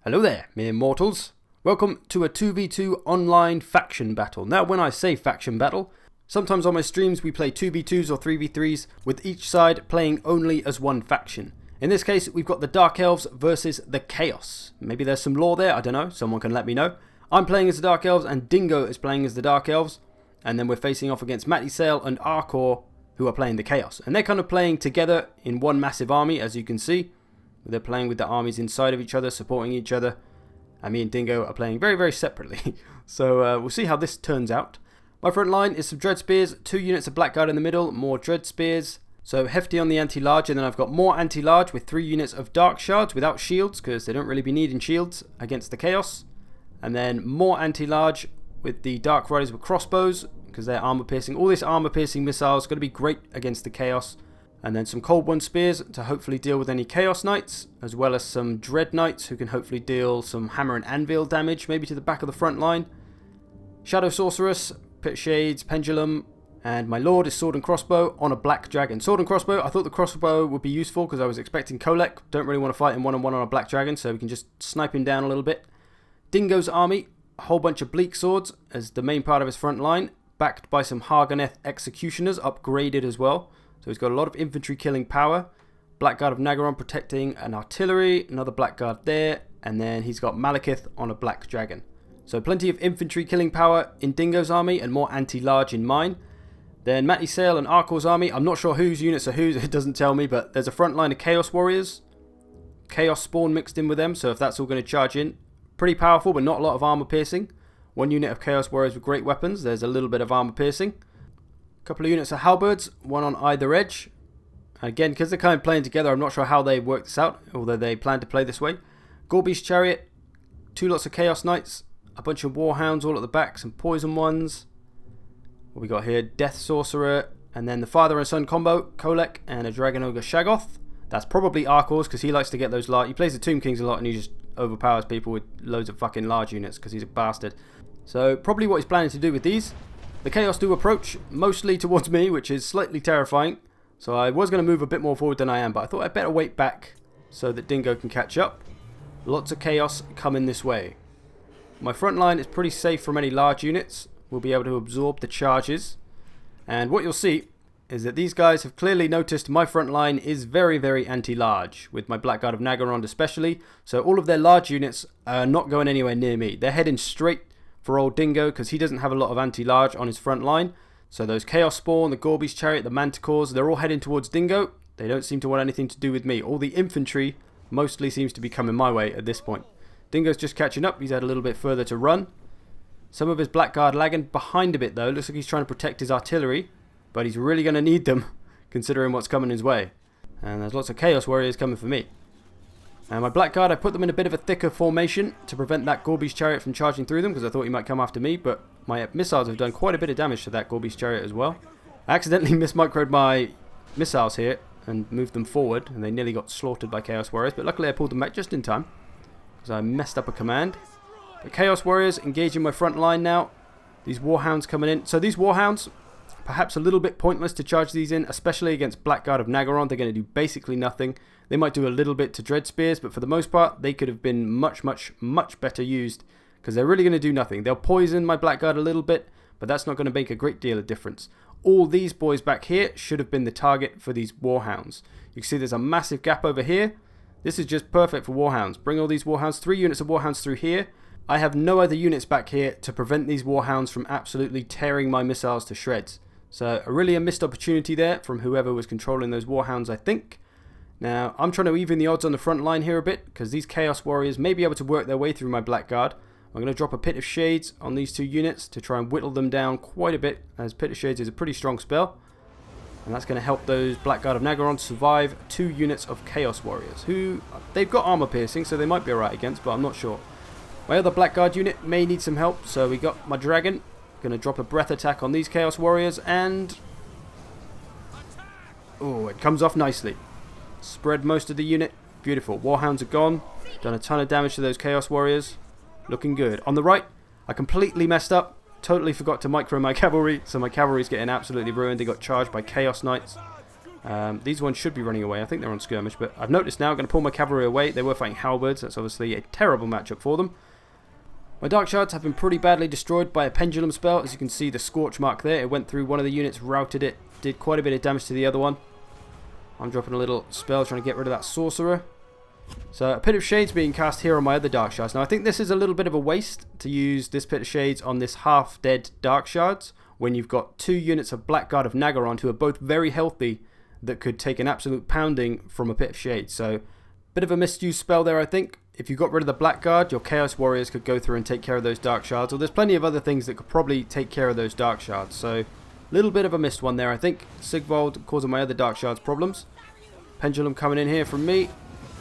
Hello there, mere mortals. Welcome to a 2v2 online faction battle. Now when I say faction battle, sometimes on my streams we play 2v2s or 3v3s with each side playing only as one faction. In this case we've got the Dark Elves versus the Chaos. Maybe there's some lore there, I don't know, someone can let me know. I'm playing as the Dark Elves and Dingo is playing as the Dark Elves. And then we're facing off against Matty Sale and Arcor, who are playing the Chaos. And they're kind of playing together in one massive army, as you can see. They're playing with the armies inside of each other, supporting each other. And me and Dingo are playing very, very separately. So we'll see how this turns out. My front line is some Dread Spears, 2 units of Blackguard in the middle, more Dread Spears. So hefty on the anti-large, and then I've got more anti-large with 3 units of Dark Shards without shields, because they don't really be needing shields against the Chaos. And then more anti-large with the Dark Riders with crossbows, because they're armor piercing. All this armor piercing missiles is going to be great against the Chaos. And then some Cold One Spears to hopefully deal with any Chaos Knights, as well as some Dread Knights who can hopefully deal some Hammer and Anvil damage, maybe to the back of the front line. Shadow Sorceress, Pit Shades, Pendulum, and my Lord is Sword and Crossbow on a Black Dragon. Sword and Crossbow, I thought the Crossbow would be useful because I was expecting Kolek. Don't really want to fight him one-on-one on a Black Dragon, so we can just snipe him down a little bit. Dingo's army, a whole bunch of Bleak Swords as the main part of his front line, backed by some Harganeth Executioners, upgraded as well. So he's got a lot of infantry killing power. Blackguard of Nagaron protecting an artillery, another Blackguard there, and then he's got Malekith on a Black Dragon. So plenty of infantry killing power in Dingo's army and more anti-large in mine. Then Matty Sale and Arcor's army, I'm not sure whose units are whose, it doesn't tell me, but there's a front line of Chaos Warriors. Chaos Spawn mixed in with them, so if that's all going to charge in. Pretty powerful, but not a lot of armor piercing. 1 unit of Chaos Warriors with great weapons, there's a little bit of armor piercing. Couple of units of Halberds, 1 on either edge. Again, because they're kind of playing together, I'm not sure how they work this out, although they plan to play this way. Gorby's Chariot, 2 lots of Chaos Knights, a bunch of Warhounds all at the back, some Poison ones. What we got here? Death Sorcerer, and then the Father and Son combo, Kolek and a Dragon Ogre Shaggoth. That's probably Arcor's because he likes to get those large. He plays the Tomb Kings a lot and he just overpowers people with loads of fucking large units because he's a bastard. So probably what he's planning to do with these. The Chaos do approach mostly towards me, which is slightly terrifying. So I was going to move a bit more forward than I am, but I thought I'd better wait back so that Dingo can catch up. Lots of Chaos coming this way. My front line is pretty safe from any large units. We'll be able to absorb the charges. And what you'll see is that these guys have clearly noticed my front line is very, very anti-large, with my Blackguard of Nagaron especially. So all of their large units are not going anywhere near me. They're heading straight for old Dingo because he doesn't have a lot of anti-large on his front line. So those Chaos Spawn, the Gorby's Chariot, the Manticores, they're all heading towards Dingo. They don't seem to want anything to do with me. All the infantry mostly seems to be coming my way at this point. Dingo's just catching up. He's had a little bit further to run. Some of his Blackguard lagging behind a bit though. Looks like he's trying to protect his artillery. But he's really going to need them considering what's coming his way. And there's lots of Chaos Warriors coming for me. And my Blackguard, I put them in a bit of a thicker formation to prevent that Gorby's Chariot from charging through them because I thought he might come after me. But my missiles have done quite a bit of damage to that Gorby's Chariot as well. I accidentally mismicroed my missiles here and moved them forward. And they nearly got slaughtered by Chaos Warriors. But luckily I pulled them back just in time because I messed up a command. The Chaos Warriors engaging my front line now. These Warhounds coming in. So these Warhounds, perhaps a little bit pointless to charge these in, especially against Blackguard of Nagaron. They're going to do basically nothing. They might do a little bit to Dread Spears, but for the most part, they could have been much, much, much better used because they're really going to do nothing. They'll poison my Blackguard a little bit, but that's not going to make a great deal of difference. All these boys back here should have been the target for these Warhounds. You can see there's a massive gap over here. This is just perfect for Warhounds. Bring all these Warhounds, 3 units of Warhounds through here. I have no other units back here to prevent these Warhounds from absolutely tearing my missiles to shreds. So really a missed opportunity there from whoever was controlling those Warhounds, I think. Now, I'm trying to even the odds on the front line here a bit because these Chaos Warriors may be able to work their way through my Blackguard. I'm going to drop a Pit of Shades on these 2 units to try and whittle them down quite a bit, as Pit of Shades is a pretty strong spell. And that's going to help those Blackguard of Nagaron survive 2 units of Chaos Warriors, who they've got armor piercing, so they might be alright against, but I'm not sure. My other Blackguard unit may need some help, so we got my Dragon. Going to drop a breath attack on these Chaos Warriors, and oh, it comes off nicely. Spread most of the unit. Beautiful. Warhounds are gone. Done a ton of damage to those Chaos Warriors. Looking good. On the right, I completely messed up. Totally forgot to micro my cavalry, so my cavalry's getting absolutely ruined. They got charged by Chaos Knights. These ones should be running away. I think they're on skirmish, but I've noticed now I'm going to pull my cavalry away. They were fighting halberds. That's obviously a terrible matchup for them. My dark shards have been pretty badly destroyed by a pendulum spell. As you can see, the scorch mark there. It went through one of the units, routed it, did quite a bit of damage to the other one. I'm dropping a little spell trying to get rid of that sorcerer. So a Pit of Shades being cast here on my other dark shards. Now I think this is a little bit of a waste to use this Pit of Shades on this half-dead dark shards when you've got 2 units of Blackguard of Nagaron who are both very healthy that could take an absolute pounding from a Pit of Shades. So bit of a misused spell there, I think. If you got rid of the Blackguard, your Chaos Warriors could go through and take care of those Dark Shards. Or there's plenty of other things that could probably take care of those Dark Shards. So, little bit of a missed one there, I think. Sigvald causing my other Dark Shards problems. Pendulum coming in here from me.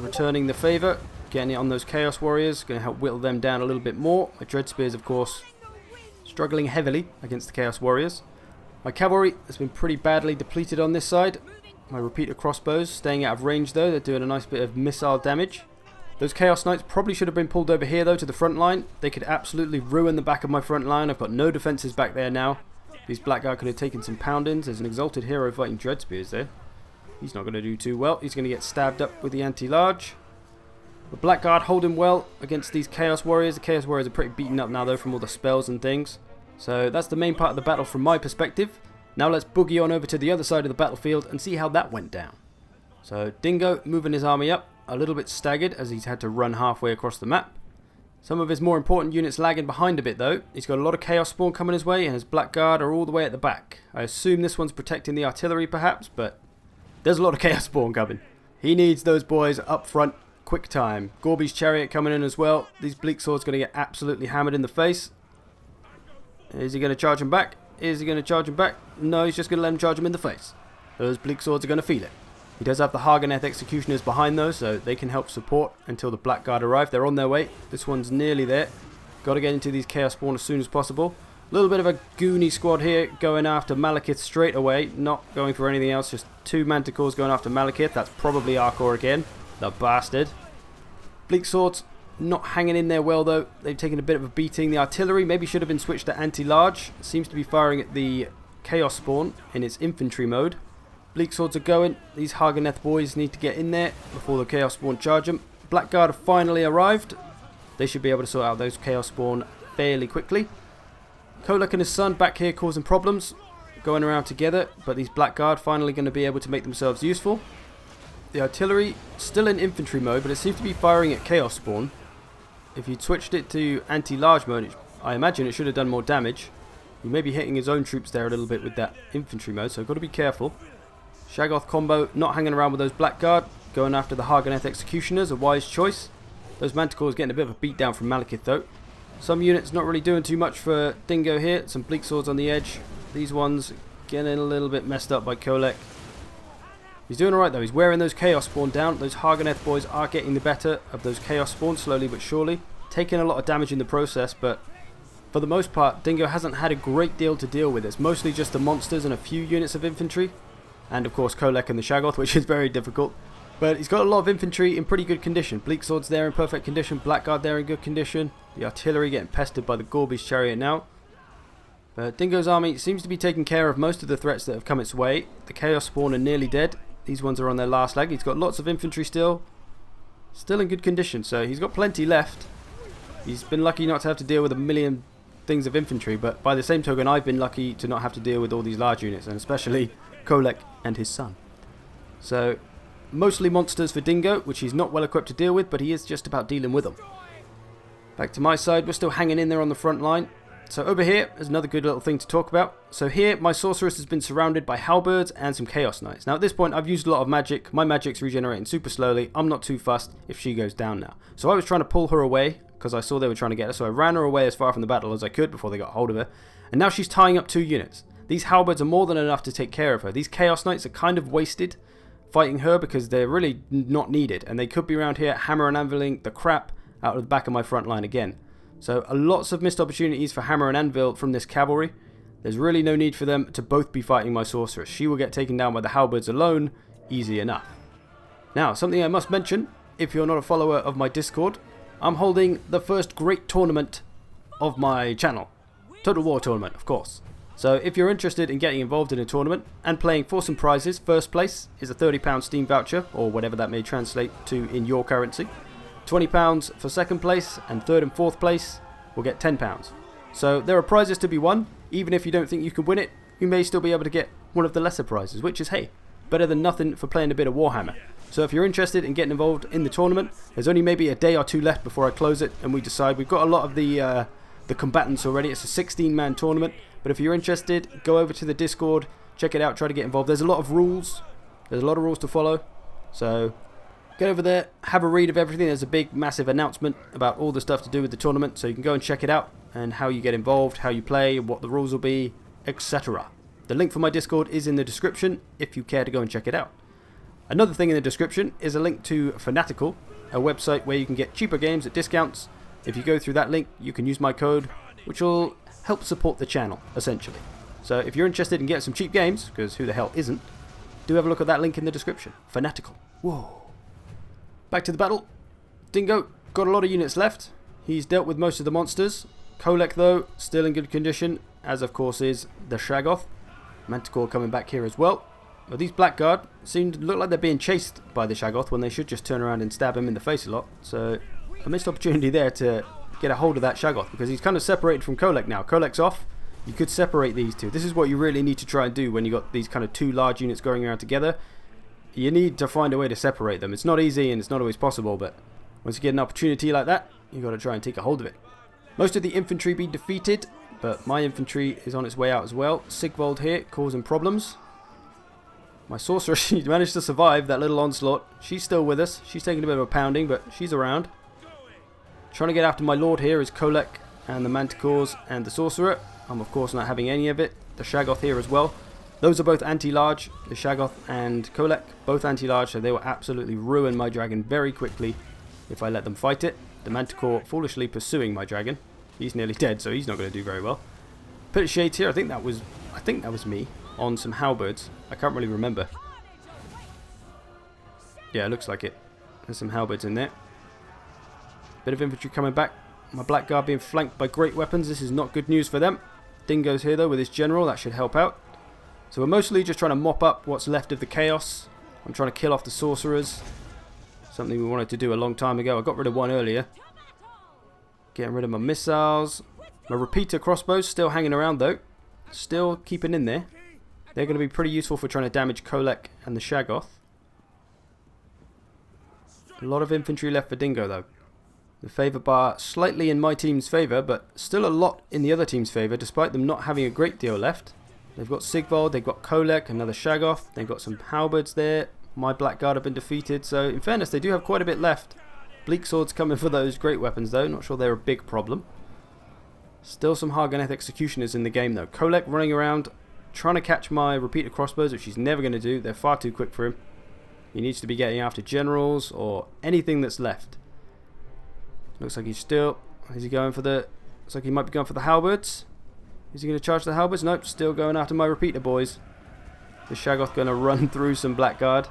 Returning the favour. Getting it on those Chaos Warriors. Going to help whittle them down a little bit more. My Dread Spears, of course, struggling heavily against the Chaos Warriors. My Cavalry has been pretty badly depleted on this side. My repeater crossbows staying out of range though. They're doing a nice bit of missile damage. Those Chaos Knights probably should have been pulled over here though to the front line. They could absolutely ruin the back of my front line. I've got no defences back there now. These Blackguard could have taken some poundings. There's an Exalted Hero fighting Dread Spears there. He's not going to do too well. He's going to get stabbed up with the anti-large. The Blackguard holding well against these Chaos Warriors. The Chaos Warriors are pretty beaten up now though from all the spells and things. So that's the main part of the battle from my perspective. Now let's boogie on over to the other side of the battlefield and see how that went down. So Dingo moving his army up. A little bit staggered as he's had to run halfway across the map. Some of his more important units lagging behind a bit though. He's got a lot of Chaos Spawn coming his way and his Blackguard are all the way at the back. I assume this one's protecting the artillery perhaps, but there's a lot of Chaos Spawn coming. He needs those boys up front quick time. Gorby's Chariot coming in as well. These Bleak Sword's going to get absolutely hammered in the face. Is he going to charge him back? Is he going to charge him back? No, he's just going to let him charge him in the face. Those Bleak Swords are going to feel it. He does have the Haganeth Executioners behind though, so they can help support until the Blackguard arrive. They're on their way. This one's nearly there. Got to get into these Chaos Spawn as soon as possible. A little bit of a goony squad here going after Malekith straight away. Not going for anything else, just 2 Manticores going after Malekith. That's probably Arcor again. The bastard. Bleak Swords not hanging in there well though. They've taken a bit of a beating. The artillery maybe should have been switched to anti-large. Seems to be firing at the Chaos Spawn in its infantry mode. Bleak Swords are going. These Haganeth boys need to get in there before the Chaos Spawn charge them. Blackguard have finally arrived. They should be able to sort out those Chaos Spawn fairly quickly. Kolek and his son back here causing problems. Going around together, but these Blackguard finally going to be able to make themselves useful. The artillery still in infantry mode, but it seems to be firing at Chaos Spawn. If you'd switched it to anti-large mode, I imagine it should have done more damage. He may be hitting his own troops there a little bit with that infantry mode, so got to be careful. Shaggoth combo not hanging around with those Blackguard, going after the Haganeth Executioners, a wise choice. Those Manticores getting a bit of a beatdown from Malekith though. Some units not really doing too much for Dingo here. Some Bleak Swords on the edge. These ones getting a little bit messed up by Kolek. He's doing alright though. He's wearing those Chaos Spawn down. Those Haganeth boys are getting the better of those Chaos Spawn slowly but surely. Taking a lot of damage in the process, but for the most part, Dingo hasn't had a great deal to deal with. It's mostly just the monsters and a few units of infantry. And of course Kolek and the Shaggoth, which is very difficult. But he's got a lot of infantry in pretty good condition. Bleak Swords there in perfect condition. Blackguard there in good condition. The artillery getting pestered by the Gorby's Chariot now. But Dingo's army seems to be taking care of most of the threats that have come its way. The Chaos Spawn are nearly dead. These ones are on their last leg. He's got lots of infantry still. Still in good condition, so he's got plenty left. He's been lucky not to have to deal with a million things of infantry, but by the same token I've been lucky to not have to deal with all these large units, and especially Kolek and his son. So mostly monsters for Dingo, which he's not well equipped to deal with, but he is just about dealing with them. Back to my side, we're still hanging in there on the front line. So over here is another good little thing to talk about. So here my sorceress has been surrounded by halberds and some chaos knights. Now at this point I've used a lot of magic. My magic's regenerating super slowly. I'm not too fussed if she goes down now. So I was trying to pull her away because I saw they were trying to get her. So I ran her away as far from the battle as I could before they got hold of her. And now she's tying up 2 units. These halberds are more than enough to take care of her. These chaos knights are kind of wasted fighting her because they're really not needed. And they could be around here hammer and anviling the crap out of the back of my front line again. So lots of missed opportunities for hammer and anvil from this cavalry. There's really no need for them to both be fighting my sorceress. She will get taken down by the halberds alone, easy enough. Now, something I must mention, if you're not a follower of my Discord, I'm holding the first great tournament of my channel. Total War tournament, of course. So if you're interested in getting involved in a tournament and playing for some prizes, first place is a £30 Steam voucher, or whatever that may translate to in your currency. £20 for second place, and third and fourth place will get £10. So there are prizes to be won. Even if you don't think you can win it, you may still be able to get one of the lesser prizes, which is, hey, better than nothing for playing a bit of Warhammer. So if you're interested in getting involved in the tournament, there's only maybe a day or two left before I close it and we decide. We've got a lot of the combatants already. It's a 16-man tournament. But if you're interested, go over to the Discord, check it out, try to get involved. There's a lot of rules. There's a lot of rules to follow. So get over there, have a read of everything. There's a big, massive announcement about all the stuff to do with the tournament. So you can go and check it out and how you get involved, how you play, what the rules will be, etc. The link for my Discord is in the description if you care to go and check it out. Another thing in the description is a link to Fanatical, a website where you can get cheaper games at discounts. If you go through that link, you can use my code, which will help support the channel, essentially. So if you're interested in getting some cheap games, because who the hell isn't, do have a look at that link in the description. Fanatical. Whoa. Back to the battle. Dingo got a lot of units left. He's dealt with most of the monsters. Kolek, though, still in good condition, as of course is the Shaggoth. Manticore coming back here as well. But these Blackguard seem to look like they're being chased by the Shaggoth when they should just turn around and stab him in the face a lot. So a missed opportunity there to get a hold of that Shaggoth, because he's kind of separated from Kolek now. Kolek's off. You could separate these two. This is what you really need to try and do when you've got these kind of two large units going around together. You need to find a way to separate them. It's not easy and it's not always possible, but once you get an opportunity like that, you've got to try and take a hold of it. Most of the infantry being defeated, but my infantry is on its way out as well. Sigvald here causing problems. My sorcerer, she managed to survive that little onslaught. She's still with us. She's taking a bit of a pounding, but she's around. Trying to get after my lord here is Kolek and the Manticores and the sorcerer. I'm of course not having any of it. The Shaggoth here as well. Those are both anti-large. The Shaggoth and Kolek, both anti-large, so they will absolutely ruin my dragon very quickly if I let them fight it. The Manticore foolishly pursuing my dragon. He's nearly dead, so he's not going to do very well. Bit of shades here. I think that was me on some halberds. I can't really remember. Yeah, it looks like it. There's some halberds in there. Bit of infantry coming back. My Blackguard being flanked by great weapons. This is not good news for them. Dingo's here though with his general. That should help out. So we're mostly just trying to mop up what's left of the chaos. I'm trying to kill off the sorcerers. Something we wanted to do a long time ago. I got rid of one earlier. Getting rid of my missiles. My repeater crossbows still hanging around though. Still keeping in there. They're going to be pretty useful for trying to damage Kolek and the Shaggoth. A lot of infantry left for Dingo though. The favour bar slightly in my team's favour, but still a lot in the other team's favour, despite them not having a great deal left. They've got Sigvald, they've got Kolek, another Shaggoth, they've got some halberds there. My Blackguard have been defeated, so in fairness they do have quite a bit left. Bleak Swords coming for those great weapons though, not sure they're a big problem. Still some Hargoneth Executioners in the game though. Kolek running around, trying to catch my repeater crossbows, which he's never going to do. They're far too quick for him. He needs to be getting after generals or anything that's left. Looks like he's still... Is he going for the... Looks like he might be going for the halberds. Is he going to charge the halberds? Nope, still going after my repeater boys. The Shaggoth going to run through some Blackguard.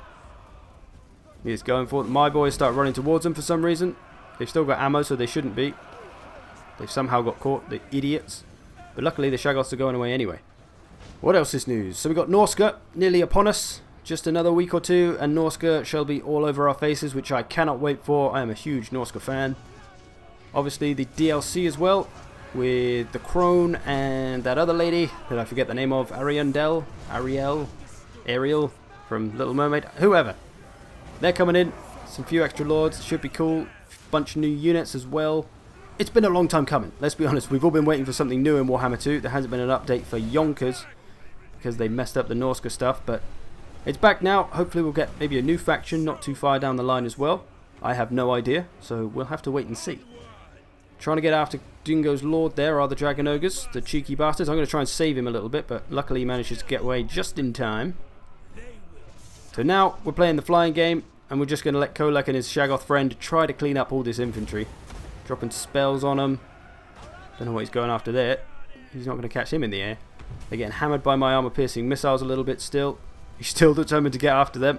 He is going for it. My boys start running towards him for some reason. They've still got ammo, so they shouldn't be. They've somehow got caught, the idiots. But luckily the Shaggoths are going away anyway. What else is news? So we've got Norska nearly upon us. Just another week or two and Norska shall be all over our faces, which I cannot wait for. I am a huge Norska fan. Obviously the DLC as well, with the Crone and that other lady that I forget the name of, Ariel from Little Mermaid, whoever. They're coming in, some few extra lords, should be cool, bunch of new units as well. It's been a long time coming, let's be honest. We've all been waiting for something new in Warhammer 2. There hasn't been an update for Yonkers because they messed up the Norska stuff, but it's back now. Hopefully we'll get maybe a new faction not too far down the line as well. I have no idea, so we'll have to wait and see. Trying to get after Dingo's lord there are the Dragon Ogres, the cheeky bastards. I'm going to try and save him a little bit, but luckily he manages to get away just in time. So now we're playing the flying game, and we're just going to let Kolek and his Shaggoth friend try to clean up all this infantry. Dropping spells on him. Don't know what he's going after there. He's not going to catch him in the air. They're getting hammered by my armor-piercing missiles a little bit still. He's still determined to get after them.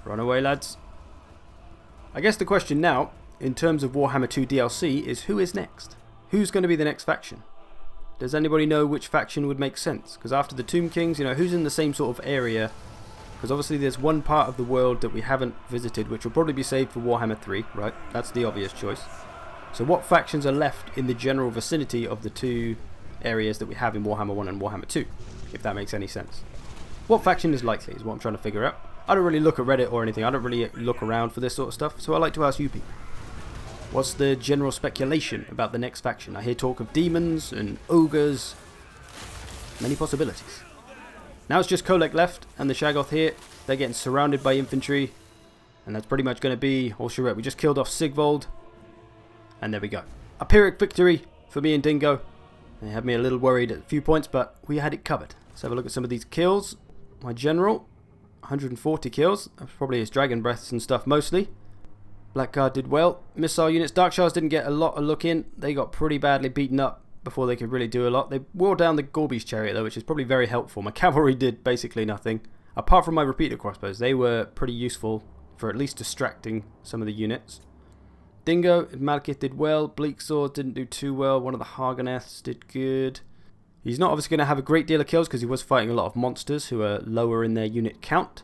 Run away, lads. I guess the question now, in terms of Warhammer 2 DLC, is who is next? Who's going to be the next faction? Does anybody know which faction would make sense? Because after the Tomb Kings, you know, who's in the same sort of area? Because obviously there's one part of the world that we haven't visited, which will probably be saved for Warhammer 3, right? That's the obvious choice. So what factions are left in the general vicinity of the two areas that we have in Warhammer 1 and Warhammer 2, if that makes any sense? What faction is likely is what I'm trying to figure out. I don't really look at Reddit or anything. I don't really look around for this sort of stuff, so I like to ask you people. What's the general speculation about the next faction? I hear talk of demons and ogres. Many possibilities. Now it's just Kolek left and the Shaggoth here. They're getting surrounded by infantry. And that's pretty much going to be all charette. We just killed off Sigvold. And there we go. A Pyrrhic victory for me and Dingo. They had me a little worried at a few points, but we had it covered. Let's have a look at some of these kills. My general, 140 kills. That's probably his dragon breaths and stuff mostly. Blackguard did well. Missile units. Darkshires didn't get a lot of look in. They got pretty badly beaten up before they could really do a lot. They wore down the Gorby's chariot though, which is probably very helpful. My cavalry did basically nothing. Apart from my repeater crossbows. They were pretty useful for at least distracting some of the units. Dingo and Malekith did well. Bleak Sword didn't do too well. One of the Hargoneths did good. He's not obviously going to have a great deal of kills because he was fighting a lot of monsters who are lower in their unit count.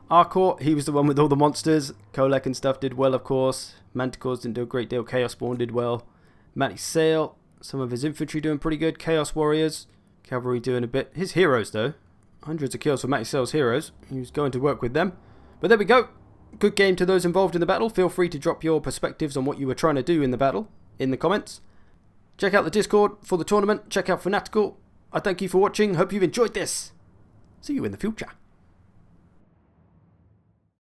Arcor, he was the one with all the monsters. Kolek and stuff did well, of course. Manticores didn't do a great deal. Chaos Spawn did well. Matty Sale, some of his infantry doing pretty good. Chaos Warriors, cavalry doing a bit. His heroes, though. Hundreds of kills for Matty Sale's heroes. He was going to work with them. But there we go. Good game to those involved in the battle. Feel free to drop your perspectives on what you were trying to do in the battle in the comments. Check out the Discord for the tournament. Check out Fanatical. I thank you for watching. Hope you've enjoyed this. See you in the future.